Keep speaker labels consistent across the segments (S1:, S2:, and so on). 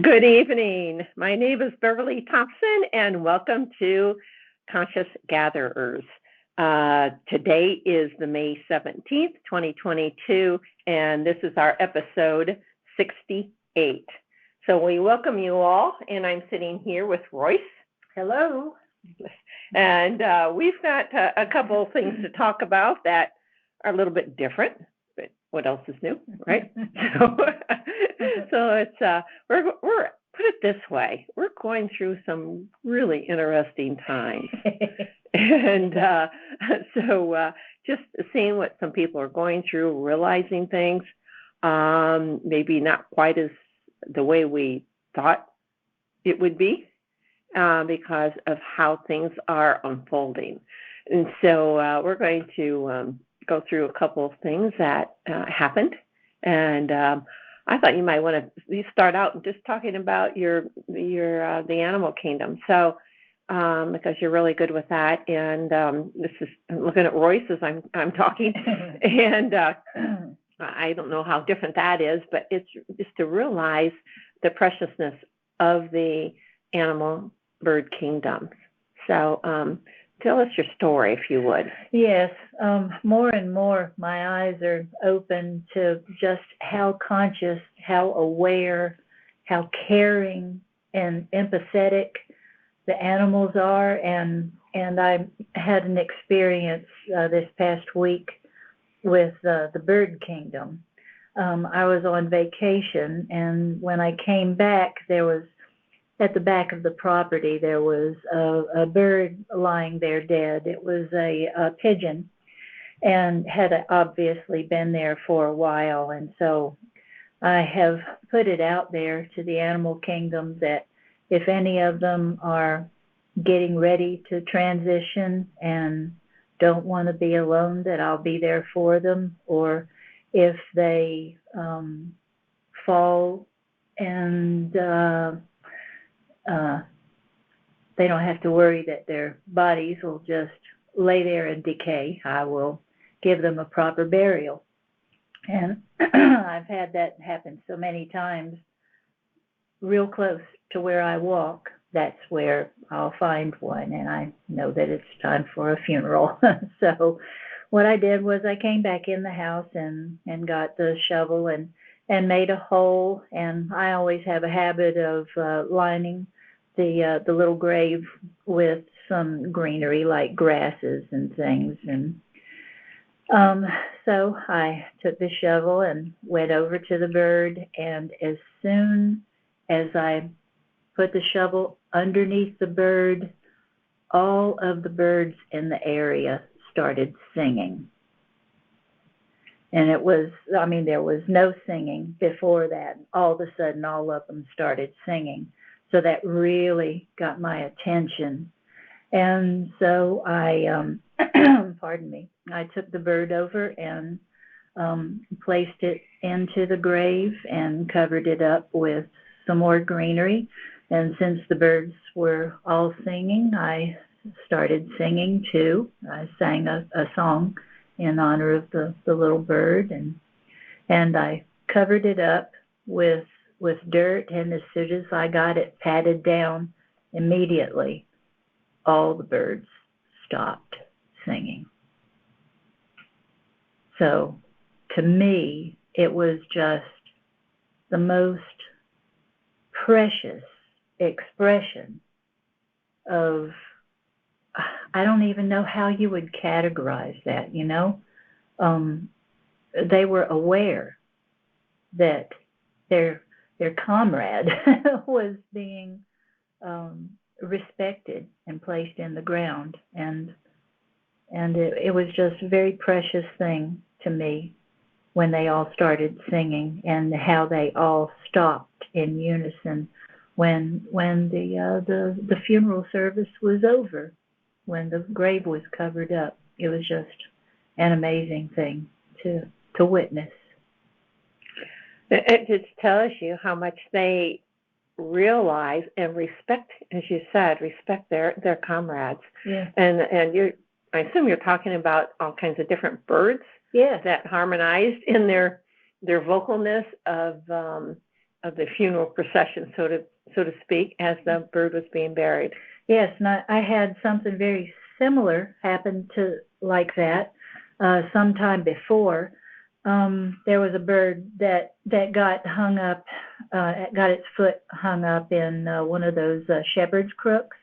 S1: Good evening. My name is Beverly Thompson, and welcome to Conscious Gatherers. Today is the May 17th, 2022, and this is our episode 68. So we welcome you all, and I'm sitting here with Royce.
S2: Hello.
S1: And we've got a couple of things to talk about that are a little bit different, but what else is new, right? So it's we're put it this way, we're going through some really interesting times, and so just seeing what some people are going through, realizing things, maybe not quite as the way we thought it would be, because of how things are unfolding. And so we're going to go through a couple of things that happened. And I thought you might want to start out just talking about the animal kingdom. So because you're really good with that, and this is, I'm looking at Royce as I'm talking, and I don't know how different that is, but it's just to realize the preciousness of the animal bird kingdoms. So tell us your story, if you would.
S2: Yes, more and more my eyes are open to just how conscious, how aware, how caring and empathetic the animals are. And I had an experience this past week with the bird kingdom. I was on vacation, and when I came back, there was at the back of the property, there was a bird lying there dead. It was a pigeon, and had obviously been there for a while. And so I have put it out there to the animal kingdom that if any of them are getting ready to transition and don't want to be alone, that I'll be there for them. Or if they fall and they don't have to worry that their bodies will just lay there and decay, I will give them a proper burial. And I've had that happen so many times, real close to where I walk. That's where I'll find one, and I know that it's time for a funeral. So what I did was I came back in the house and got the shovel and made a hole. And I always have a habit of lining the little grave with some greenery like grasses and things. And so I took the shovel and went over to the bird, and as soon as I put the shovel underneath the bird, all of the birds in the area started singing. And it was, there was no singing before that. All of a sudden, all of them started singing. So that really got my attention. And so I, pardon me, I took the bird over and placed it into the grave and covered it up with some more greenery. And since the birds were all singing, I started singing too. I sang a song in honor of the little bird, and I covered it up with dirt, and as soon as I got it patted down, immediately all the birds stopped singing. So to me, it was just the most precious expression of, I don't even know how you would categorize that, They were aware that their comrade was being respected and placed in the ground. And it was just a very precious thing to me when they all started singing, and how they all stopped in unison when the funeral service was over, when the grave was covered up. It was just an amazing thing to witness.
S1: It just tells you how much they realize and respect, as you said, respect their comrades.
S2: Yeah.
S1: And I assume you're talking about all kinds of different birds.
S2: Yeah.
S1: That harmonized in their vocalness of the funeral procession, so to speak, as the bird was being buried.
S2: Yes, and I had something very similar happen to like that sometime before. There was a bird that got hung up, got its foot hung up in one of those shepherd's crooks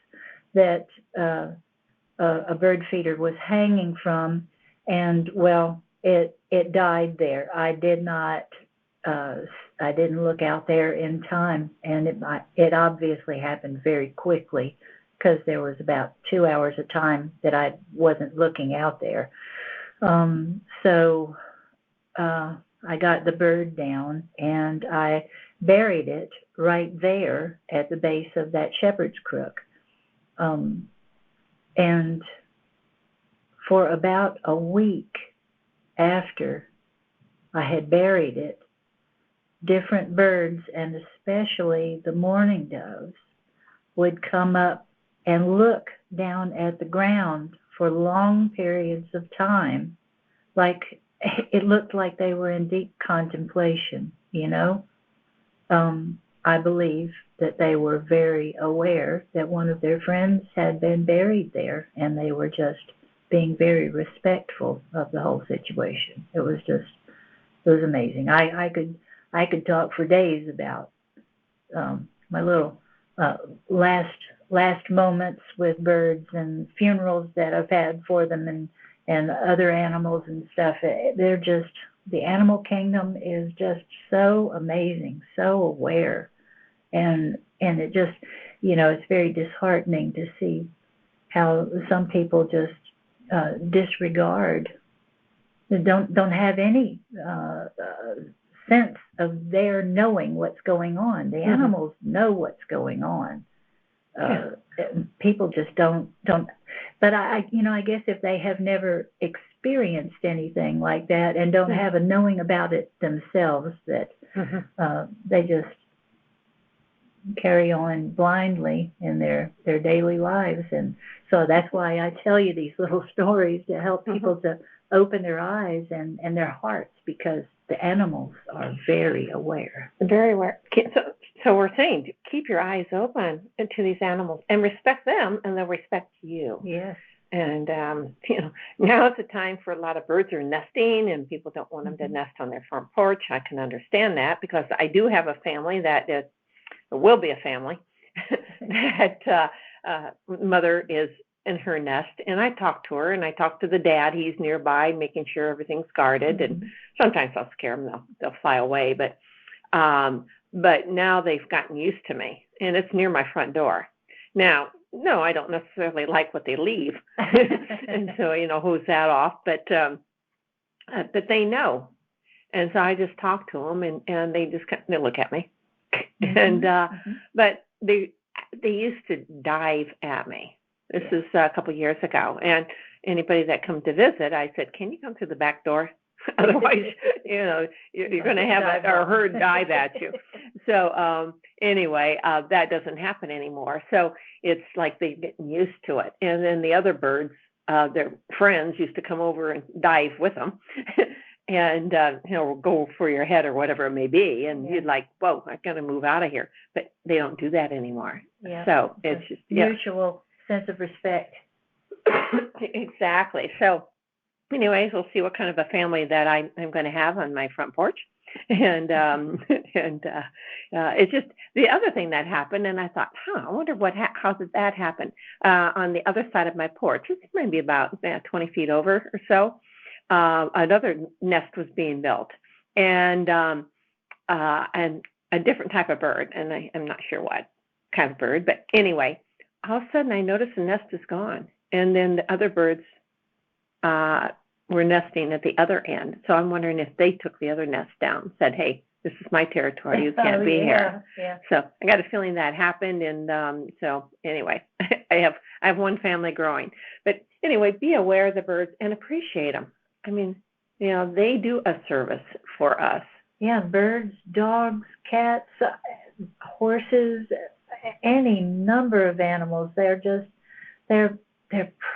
S2: that a bird feeder was hanging from, and well, it died there. I didn't look out there in time, and it obviously happened very quickly because there was about 2 hours of time that I wasn't looking out there. So I got the bird down and I buried it right there at the base of that shepherd's crook. And for about a week after I had buried it, different birds, and especially the mourning doves, would come up and look down at the ground for long periods of time, like it looked like they were in deep contemplation, you know. I believe that they were very aware that one of their friends had been buried there, and they were just being very respectful of the whole situation. It was amazing. I could talk for days about my little last moments with birds and funerals that I've had for them and other animals and stuff. They're just, the animal kingdom is just so amazing, so aware. And it just, you know, it's very disheartening to see how some people just disregard, don't have any sense of their knowing what's going on. The animals know what's going on. People just don't. But I guess if they have never experienced anything like that and don't have a knowing about it themselves, that they just carry on blindly in their daily lives. And so that's why I tell you these little stories, to help people to open their eyes and their hearts, because the animals are very aware.
S1: Very aware. So we're saying, keep your eyes open to these animals and respect them, and they'll respect you.
S2: Yes.
S1: And, now it's a time for a lot of birds are nesting, and people don't want them to nest on their front porch. I can understand that, because I do have a family that will be a family that mother is in her nest, and I talk to her, and I talk to the dad. He's nearby, making sure everything's guarded, and sometimes I'll scare them. They'll fly away, but now they've gotten used to me, and it's near my front door. Now, no, I don't necessarily like what they leave, and so, hose that off, but they know. And so I just talk to them, and they just they look at me. And but they used to dive at me. This is a couple of years ago, and anybody that comes to visit, I said, "Can you come through the back door? Otherwise, you're going to have a herd dive at you." So anyway, that doesn't happen anymore. So it's like they're getting used to it. And then the other birds, their friends, used to come over and dive with them. And go for your head or whatever it may be, and you'd like, whoa, I gotta move out of here. But they don't do that anymore.
S2: Yeah.
S1: So it's just
S2: mutual sense of respect.
S1: Exactly. So anyways, we'll see what kind of a family that I'm going to have on my front porch. And it's just the other thing that happened, and I thought, I wonder how did that happen? On the other side of my porch, it's maybe about 20 feet over or so. Another nest was being built, and a different type of bird, and I'm not sure what kind of bird, but anyway, all of a sudden I noticed the nest is gone, and then the other birds were nesting at the other end. So I'm wondering if they took the other nest down, said, "Hey, this is my territory. You can't be here."
S2: Yeah.
S1: So I got a feeling that happened, and so anyway, I have one family growing, but anyway, be aware of the birds and appreciate them. I mean, they do a service for us.
S2: Yeah, birds, dogs, cats, horses, any number of animals. They're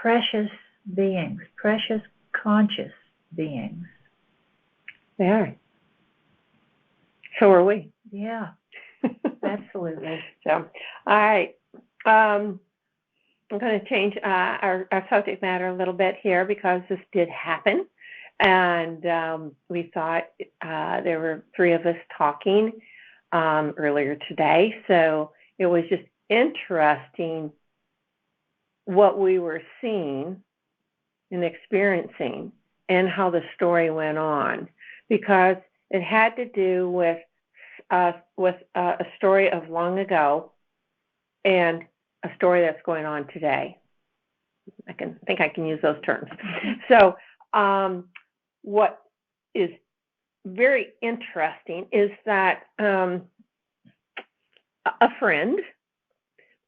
S2: precious beings, precious conscious beings.
S1: They are. So are we.
S2: Yeah. Absolutely.
S1: So, all right. I'm going to change our subject matter a little bit here because this did happen. And we thought there were 3 of us talking earlier today. So it was just interesting what we were seeing and experiencing and how the story went on, because it had to do with a story of long ago and a story that's going on today. I think I can use those terms. So what is very interesting is that a friend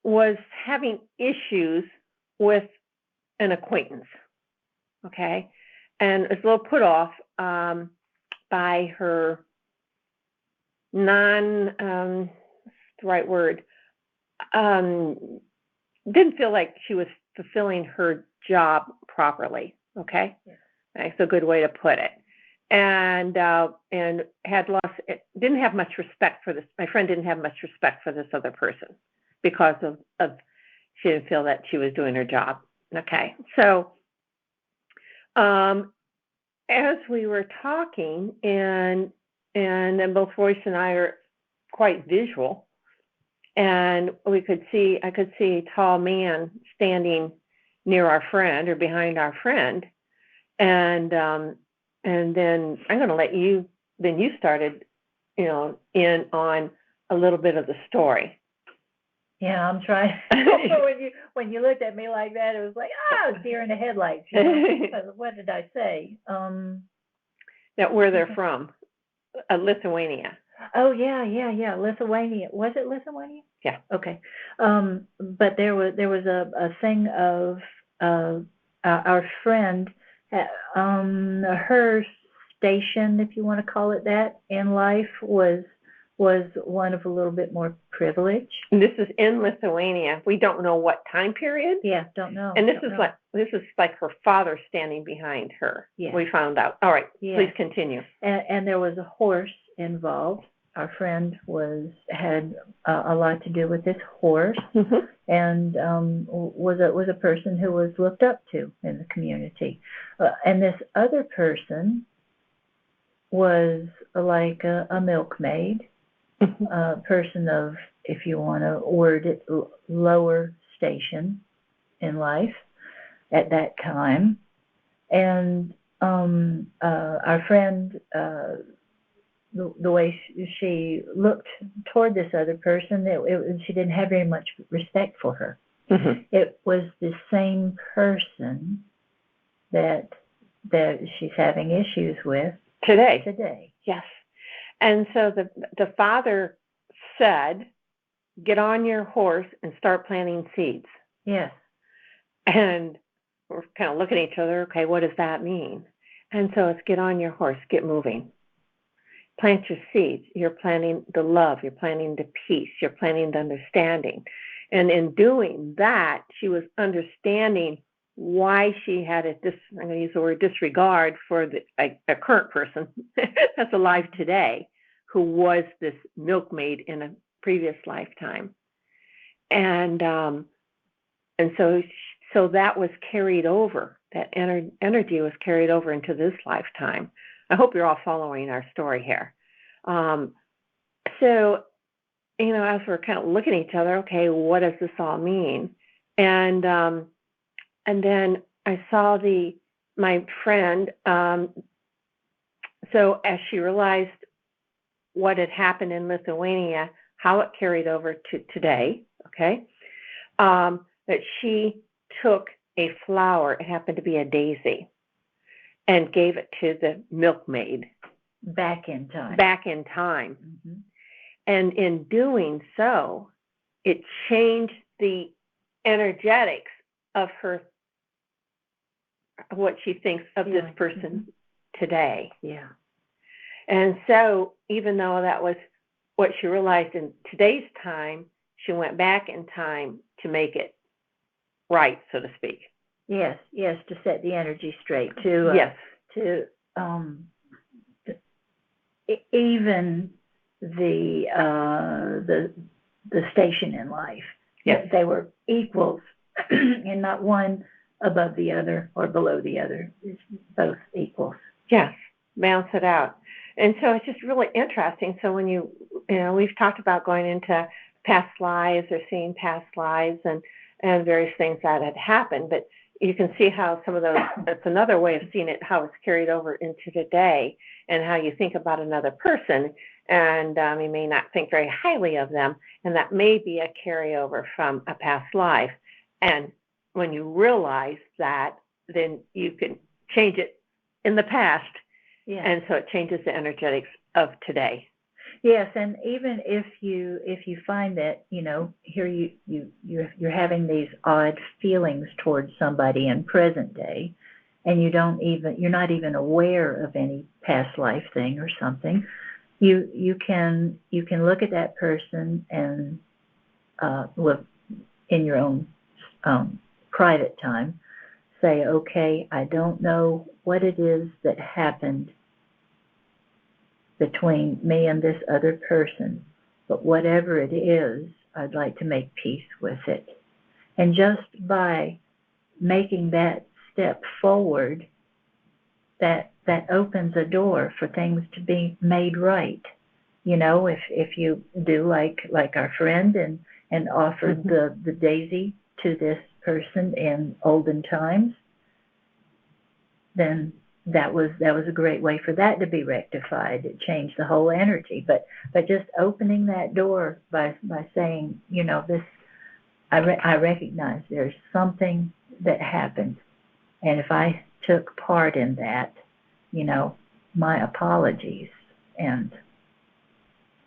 S1: was having issues with an acquaintance, okay, and was a little put off by her the right word, didn't feel like she was fulfilling her job properly, okay? Yeah. That's a good way to put it. And had lost, didn't have much respect for this. My friend didn't have much respect for this other person because of she didn't feel that she was doing her job. Okay, so as we were talking, and then both Royce and I are quite visual, and I could see a tall man standing near our friend or behind our friend, and then I'm going to let you. Then you started, in on a little bit of the story.
S2: Yeah, I'm trying. when you looked at me like that, it was like, deer in the headlights. What did I say?
S1: That where they're from, Lithuania.
S2: Oh yeah, Lithuania. Was it Lithuania?
S1: Yeah.
S2: Okay. But there was a thing of our friend, her station, if you want to call it that, in life was one of a little bit more privilege.
S1: And this is in Lithuania. We don't know what time period.
S2: Yeah, don't know.
S1: And this is like her father standing behind her. Yeah. We found out. All right, yeah. Please continue.
S2: And there was a horse involved. Our friend had a lot to do with this horse, mm-hmm. and was a person who was looked up to in the community. And this other person was like a milkmaid. A person of, if you want to word it, lower station in life at that time. And our friend, the way she looked toward this other person, she didn't have very much respect for her. Mm-hmm. It was the same person that she's having issues with today.
S1: Yes. And so the father said, get on your horse and start planting seeds.
S2: Yes.
S1: And we're kind of looking at each other, okay, what does that mean? And so it's get on your horse, get moving. Plant your seeds. You're planting the love. You're planting the peace. You're planting the understanding. And in doing that, she was understanding why she had I'm going to use the word disregard for a current person that's alive today, who was this milkmaid in a previous lifetime. And so that was carried over, that energy was carried over into this lifetime. I hope you're all following our story here. So, as we're kind of looking at each other, okay, what does this all mean? And then I saw my friend, so as she realized what had happened in Lithuania, how it carried over to today, okay, that she took a flower, it happened to be a daisy, and gave it to the milkmaid.
S2: Back in time.
S1: Mm-hmm. And in doing so, it changed the energetics of what she thinks of this person mm-hmm. today.
S2: Yeah.
S1: And so even though that was what she realized in today's time, she went back in time to make it right, so to speak.
S2: Yes, to set the energy straight, even the station in life.
S1: Yes.
S2: They were equals, and not one above the other or below the other. It's both equals.
S1: Yes, balance it out. And so it's just really interesting. So when we've talked about going into past lives or seeing past lives and various things that had happened, but you can see how some of those, that's another way of seeing it, how it's carried over into today and how you think about another person. And you may not think very highly of them, and that may be a carryover from a past life. And when you realize that, then you can change it in the past.
S2: Yeah.
S1: And so it changes the energetics of today.
S2: Yes, and even if you find that, here you're having these odd feelings towards somebody in present day, and you're not even aware of any past life thing or something, you can look at that person and look in your own private time, say, okay, I don't know what it is that happened between me and this other person, but whatever it is, I'd like to make peace with it. And just by making that step forward, that opens a door for things to be made right. If you do like our friend and offered the daisy to this person in olden times, then that was a great way for that to be rectified. It changed the whole energy. But just opening that door by saying, this, I recognize there's something that happened, and if I took part in that, my apologies, and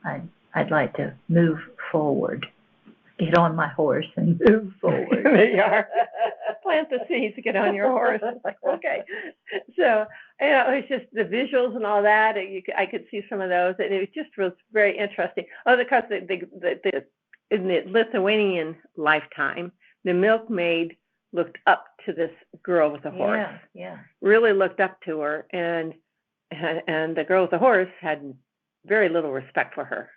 S2: I'd like to move forward. Get on my horse and move forward.
S1: There you are. Plant the seeds to get on your horse. Okay. So, it's just the visuals and all that. I could see some of those, and it just was very interesting. Oh, because in the Lithuanian lifetime, the milkmaid looked up to this girl with the horse.
S2: Yeah.
S1: Really looked up to her, and the girl with the horse had very little respect for her.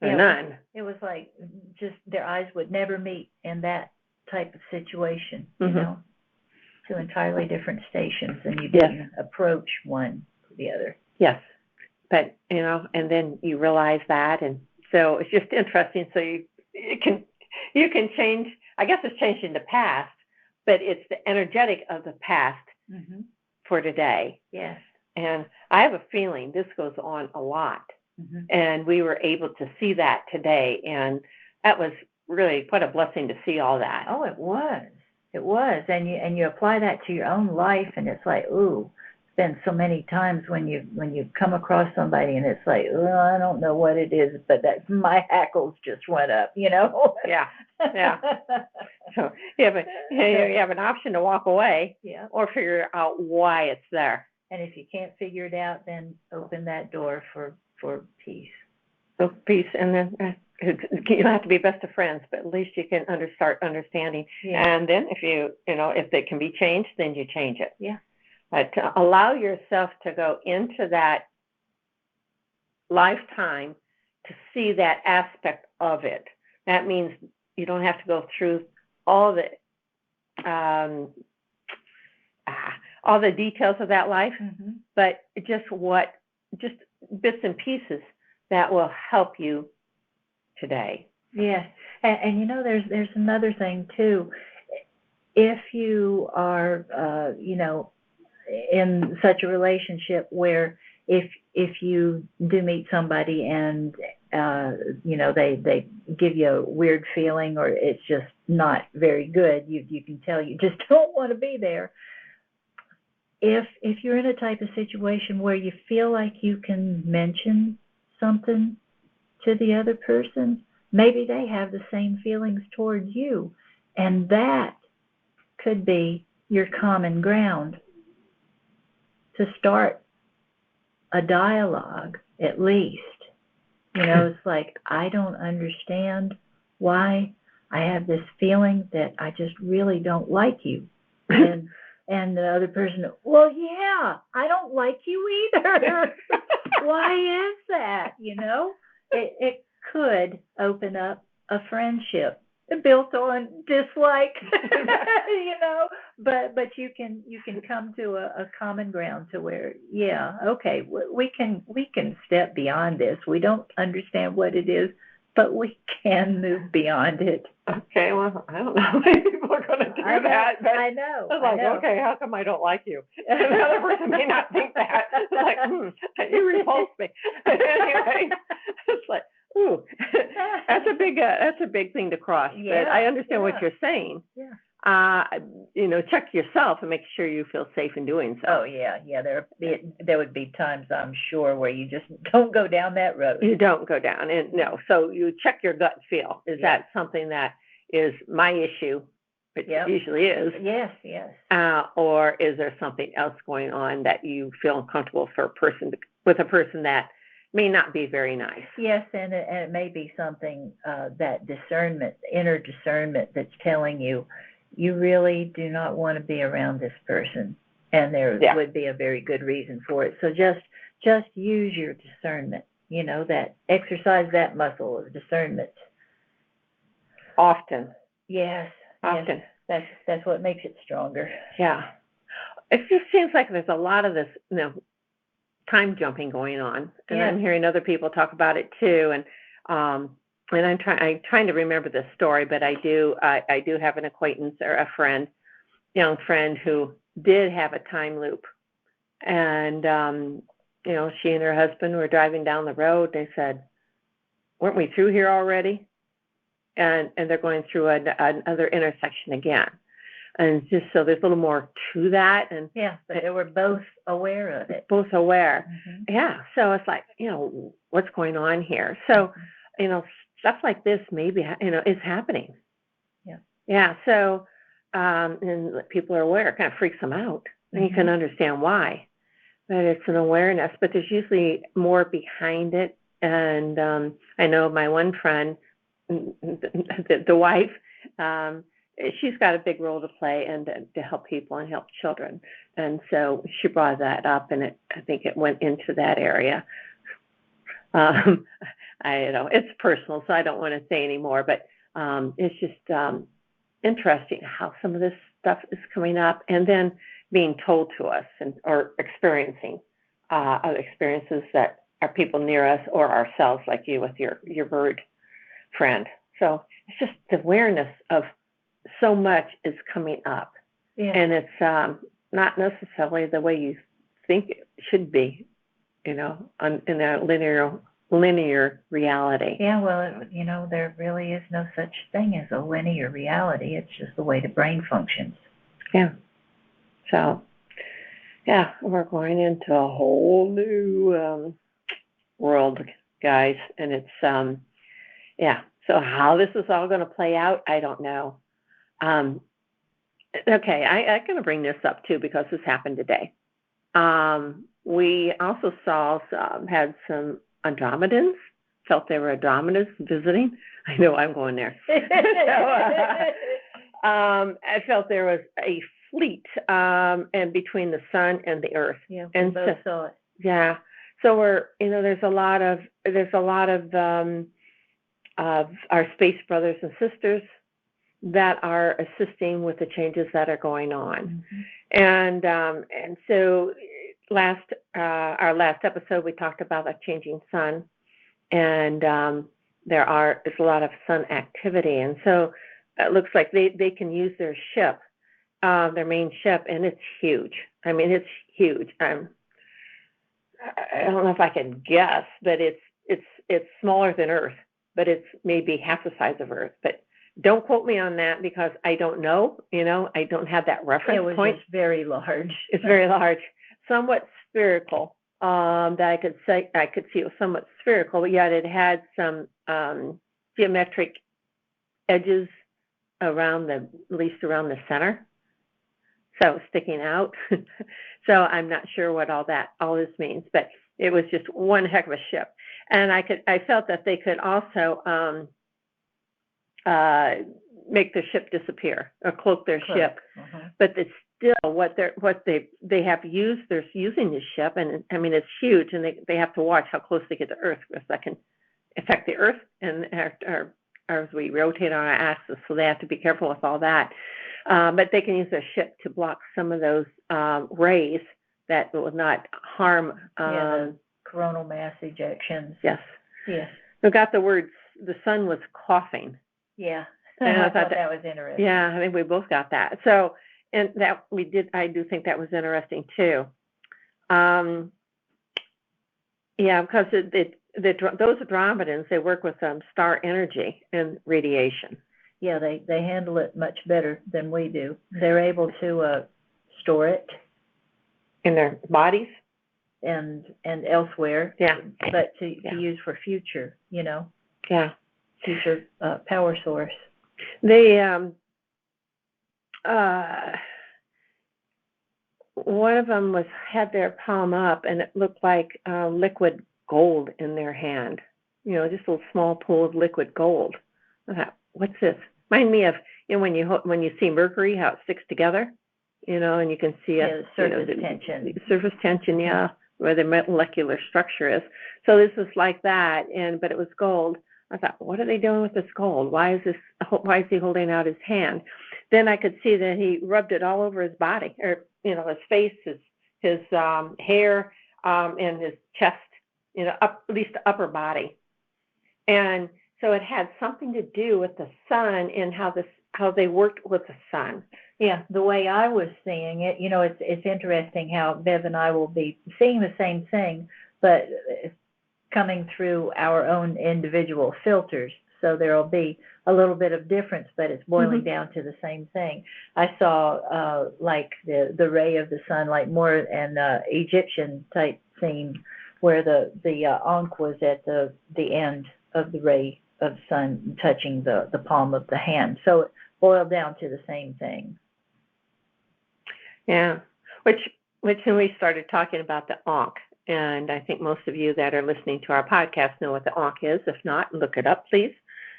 S1: None.
S2: It was like just their eyes would never meet in that type of situation, two entirely different stations, and you didn't approach one to the other.
S1: Yes. But, and then you realize that, and so it's just interesting. So you can change, I guess it's changed in the past, but it's the energetic of the past for today.
S2: Yes.
S1: And I have a feeling this goes on a lot. And we were able to see that today, and that was really quite a blessing to see all that.
S2: Oh, it was, and you apply that to your own life, and it's like, ooh, it's been so many times when you come across somebody, and it's like, oh, I don't know what it is, but that my hackles just went up,
S1: Yeah. So you have an option to walk away, or figure out why it's there.
S2: And if you can't figure it out, then open that door for peace.
S1: So peace, and then you don't have to be best of friends, but at least you can start understanding.
S2: Yeah.
S1: And then if if it can be changed, then you change it.
S2: Yeah.
S1: But to allow yourself to go into that lifetime to see that aspect of it. That means you don't have to go through all the details of that life, but just bits and pieces that will help you today.
S2: Yeah, and there's another thing too. If you are in such a relationship where if you do meet somebody and they give you a weird feeling, or it's just not very good, you can tell you just don't want to be there. If you're in a type of situation where you feel like you can mention something to the other person, maybe they have the same feelings towards you, and that could be your common ground to start a dialogue, at least. It's like, I don't understand why I have this feeling that I just really don't like you. And the other person, well, yeah, I don't like you either. Why is that, it could open up a friendship built on dislike, but you can come to a common ground to where, yeah, okay, we can step beyond this. We don't understand what it is, but we can move beyond it.
S1: Okay, well, I don't know how many people are going to do that, but
S2: I know.
S1: I was like, okay, how come I don't like you? And the other person may not think that. It's like, you repulse me. Anyway, it's like, ooh, that's a big thing to cross.
S2: Yeah,
S1: but I understand what you're saying.
S2: Yeah.
S1: Check yourself and make sure you feel safe in doing so.
S2: Oh yeah. There would be times, I'm sure, where you just don't go down that road.
S1: You don't go down, and no. So you check your gut feel. Is that something that is my issue? It usually is.
S2: Yes.
S1: Or is there something else going on that you feel uncomfortable with a person that may not be very nice?
S2: Yes, and it may be something, that discernment, inner discernment, that's telling you you really do not want to be around this person, and there would be a very good reason for it. So just use your discernment. That exercise that muscle of discernment.
S1: Often.
S2: Yes.
S1: Often.
S2: Yes, that's what makes it stronger.
S1: Yeah. It just seems like there's a lot of this, time jumping going on, and I'm hearing other people talk about it too. And I'm trying to remember this story, but I do have an acquaintance or a friend, young friend, who did have a time loop, and she and her husband were driving down the road. They said, "Weren't we through here already?" And they're going through another intersection again. And just so there's a little more to that. And
S2: but they were both aware of it.
S1: Both aware.
S2: Mm-hmm.
S1: Yeah. So it's like, what's going on here? So, stuff like this maybe, is happening.
S2: Yeah.
S1: Yeah. So, and people are aware. It kind of freaks them out. And you can understand why. But it's an awareness. But there's usually more behind it. And I know my one friend, the wife, she's got a big role to play and to help people and help children. And so she brought that up, and I think it went into that area. It's personal, so I don't want to say any more, but it's just interesting how some of this stuff is coming up and then being told to us or experiencing other experiences that are people near us or ourselves, like you with your bird friend. So it's just the awareness of so much is coming up, and it's not necessarily the way you think it should be, in a linear reality.
S2: Yeah, well, there really is no such thing as a linear reality. It's just the way the brain functions.
S1: Yeah. So, we're going into a whole new world, guys, and it's So how this is all going to play out, I don't know. Okay, I'm going to bring this up too because this happened today. We also had some Andromedans, felt they were Andromedans visiting. I know I'm going there. I felt there was a fleet and between the sun and the earth.
S2: Yeah,
S1: and
S2: both saw it.
S1: Yeah. So we're, there's a lot of our space brothers and sisters that are assisting with the changes that are going on. Mm-hmm. And so our last episode, we talked about a changing sun, and there's a lot of sun activity. And so it looks like they can use their ship, their main ship, and it's huge. I mean, it's huge. I don't know if I can guess, but it's smaller than Earth, but it's maybe half the size of Earth. But don't quote me on that because I don't know. I don't have that reference point.
S2: It's very large.
S1: It's very large, somewhat spherical. That I could see it was somewhat spherical, but yet it had some geometric edges at least around the center. So sticking out. So I'm not sure what all this means, but it was just one heck of a ship. And I felt that they could also make their ship disappear or cloak their ship. Uh-huh. But it's still what they have used. They're using this ship, and I mean it's huge, and they have to watch how close they get to Earth because that can affect the Earth and as we rotate on our axis. So they have to be careful with all that. But they can use their ship to block some of those rays that will not harm.
S2: The coronal mass ejections.
S1: Yes.
S2: Yes.
S1: We got the words. The sun was coughing.
S2: Yeah.
S1: And
S2: I thought that was interesting.
S1: Yeah, I think we both got that. So, and that we did. I do think that was interesting too. Yeah, because those Andromedans, they work with star energy and radiation.
S2: Yeah, they handle it much better than we do. They're able to store it
S1: in their bodies
S2: and elsewhere.
S1: Yeah.
S2: But to use for future,
S1: Yeah.
S2: Future power source.
S1: They one of them had their palm up, and it looked like liquid gold in their hand. Just a little small pool of liquid gold. I thought, what's this? Remind me of when you see mercury, how it sticks together. And you can see
S2: the surface tension.
S1: Surface tension, yeah, where the molecular structure is. So this was like that, but it was gold. I thought, what are they doing with this gold? Why is he holding out his hand? Then I could see that he rubbed it all over his body, or his face, his hair, and his chest, at least the upper body. And so it had something to do with the sun and how they worked with the sun.
S2: Yeah, the way I was seeing it, it's interesting how Bev and I will be seeing the same thing, but coming through our own individual filters. So there will be a little bit of difference, but it's boiling down to the same thing. I saw like the ray of the sun, like more an Egyptian type theme, where the ankh was at the end of the ray of sun touching the palm of the hand. So it boiled down to the same thing.
S1: Yeah, which when we started talking about the ankh, and I think most of you that are listening to our podcast know what the ankh is. If not, look it up, please.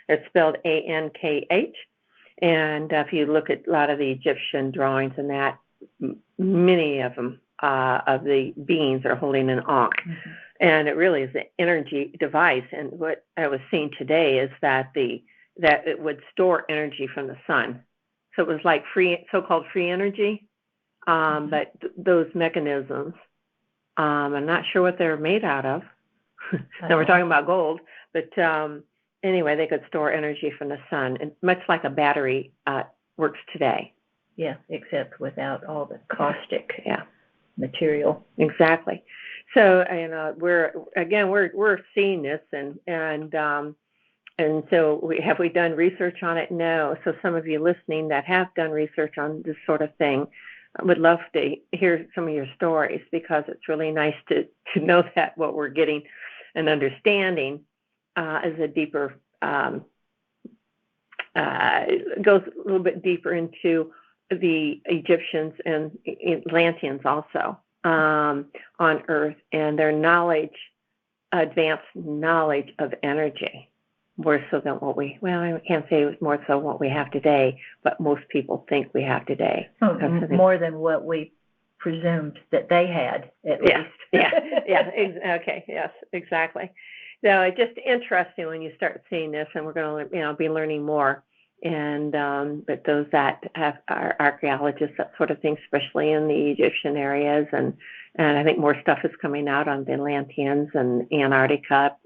S1: It's spelled A-N-K-H. And if you look at a lot of the Egyptian drawings and that, many of them, of the beings are holding an ankh. Mm-hmm. And it really is an energy device. And what I was seeing today is that it would store energy from the sun. So it was like so-called free energy. But those mechanisms, I'm not sure what they're made out of. Now we're talking about gold, but anyway, they could store energy from the sun, and much like a battery works today.
S2: Yeah, except without all the caustic material.
S1: Exactly. So we're seeing this, and so we done research on it? No. So some of you listening that have done research on this sort of thing, I would love to hear some of your stories, because it's really nice to know that what we're getting and understanding is a deeper, goes a little bit deeper into the Egyptians and Atlanteans also on Earth, and their advanced knowledge of energy. More so than I can't say it was more so what we have today, but most people think we have today.
S2: More than what we presumed that they had, at least.
S1: Okay, yes, exactly. So it's just interesting when you start seeing this, and we're going to be learning more. And but those that are archaeologists, that sort of thing, especially in the Egyptian areas, and I think more stuff is coming out on the Atlanteans and Antarctica.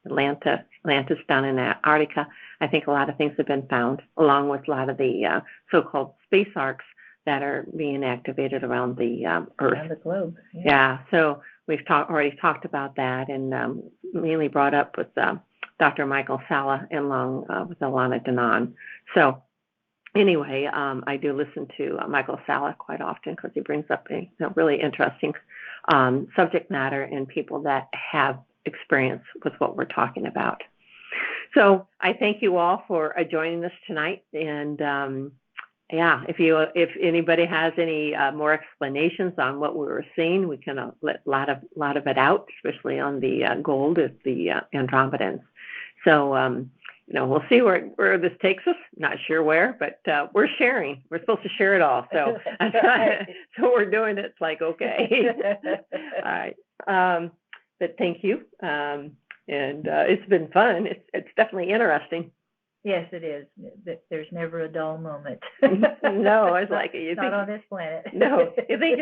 S1: Atlantis down in Antarctica. I think a lot of things have been found, along with a lot of the so-called space arcs that are being activated around the Earth.
S2: Around the globe.
S1: Yeah, so we've already talked about that, and mainly brought up with Dr. Michael Salla and along with Alana Danan. So anyway, I do listen to Michael Salla quite often, because he brings up a really interesting subject matter and people that have experience with what we're talking about. So I thank you all for joining us tonight. And if anybody has any more explanations on what we were seeing, we can let a lot of it out, especially on the gold of the Andromedans. So we'll see where this takes us. Not sure where, but we're sharing. We're supposed to share it all. So so we're doing it. It's like, okay. All right. But thank you. And it's been fun. It's definitely interesting.
S2: Yes, it is. There's never a dull moment.
S1: No, it's like you
S2: not
S1: think
S2: on this planet.
S1: no, you think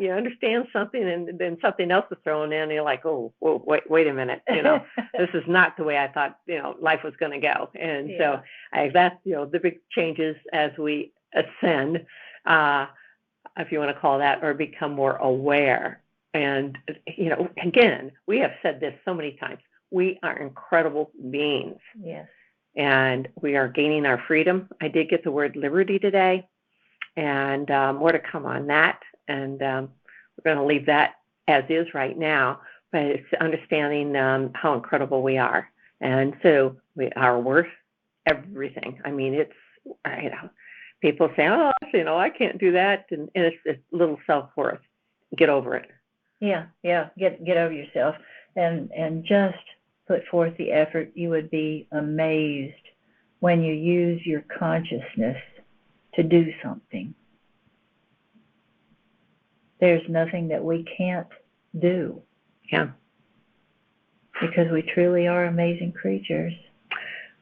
S1: you understand something, and then something else is thrown in, and you're like, oh, whoa, wait a minute, this is not the way I thought, life was going to go. And so that's the big changes as we ascend, if you want to call that, or become more aware. And again, we have said this so many times. We are incredible beings.
S2: Yes.
S1: And we are gaining our freedom. I did get the word liberty today, and more to come on that. And we're going to leave that as is right now, but it's understanding how incredible we are. And so we are worth everything. I mean, it's, people say, oh, I can't do that. And it's a little self-worth. Get over it.
S2: Yeah. Get over yourself and just put forth the effort. You would be amazed when you use your consciousness to do something. There's nothing that we can't do.
S1: Yeah.
S2: Because we truly are amazing creatures.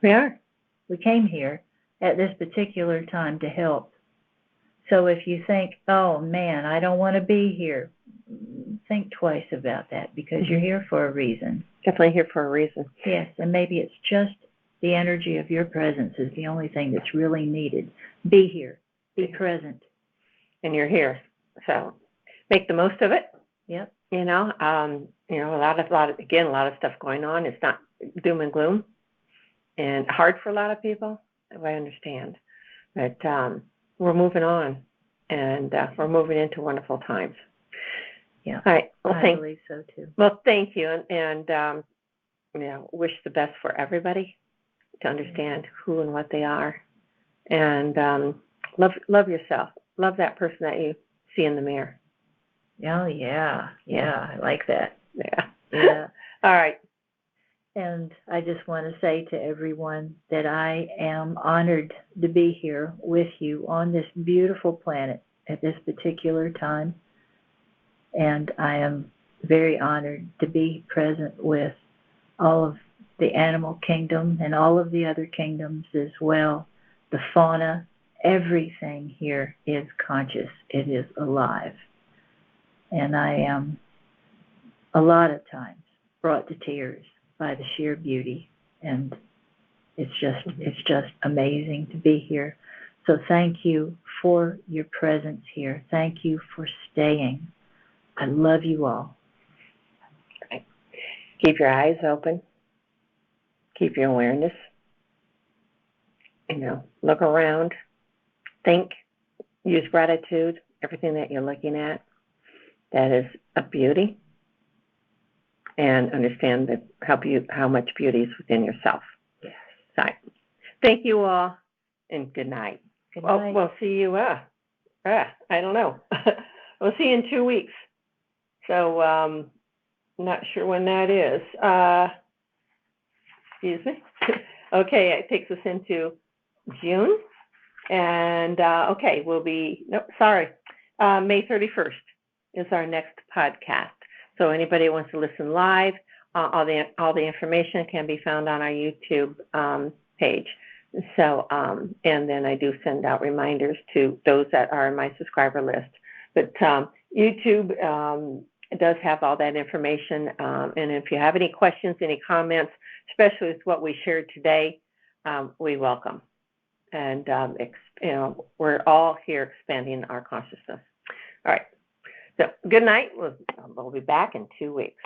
S1: We are.
S2: We came here at this particular time to help. So if you think, oh man, I don't want to be here, think twice about that, because you're here for a reason.
S1: Definitely here for a reason.
S2: Yes, and maybe it's just the energy of your presence is the only thing that's really needed. Be here. Be present.
S1: And you're here. So make the most of it.
S2: Yep.
S1: A lot of stuff going on. It's not doom and gloom and hard for a lot of people. I understand. But we're moving on, and we're moving into wonderful times.
S2: Yeah.
S1: All right. Well,
S2: I believe so too.
S1: Well, thank you, and wish the best for everybody to understand who and what they are, and love yourself. Love that person that you see in the mirror.
S2: Oh yeah, I like that.
S1: Yeah. All right.
S2: And I just want to say to everyone that I am honored to be here with you on this beautiful planet at this particular time. And I am very honored to be present with all of the animal kingdom and all of the other kingdoms as well. The fauna, everything here is conscious. It is alive. And I am a lot of times brought to tears by the sheer beauty, and it's just amazing to be here. So thank you for your presence here. Thank you for staying. I love you all.
S1: Right. Keep your eyes open. Keep your awareness. Look around. Think. Use gratitude. Everything that you're looking at, that is a beauty. And understand that how much beauty is within yourself.
S2: Yes.
S1: So, thank you all, and good night.
S2: Good night.
S1: We'll see you. I don't know. We'll see you in 2 weeks. So, not sure when that is. Excuse me. Okay, it takes us into June, and we'll be May 31st is our next podcast. So anybody who wants to listen live, all the information can be found on our YouTube page. So, and then I do send out reminders to those that are on my subscriber list. But YouTube does have all that information. And if you have any questions, any comments, especially with what we shared today, we welcome. And we're all here expanding our consciousness. All right. So good night. We'll be back in 2 weeks.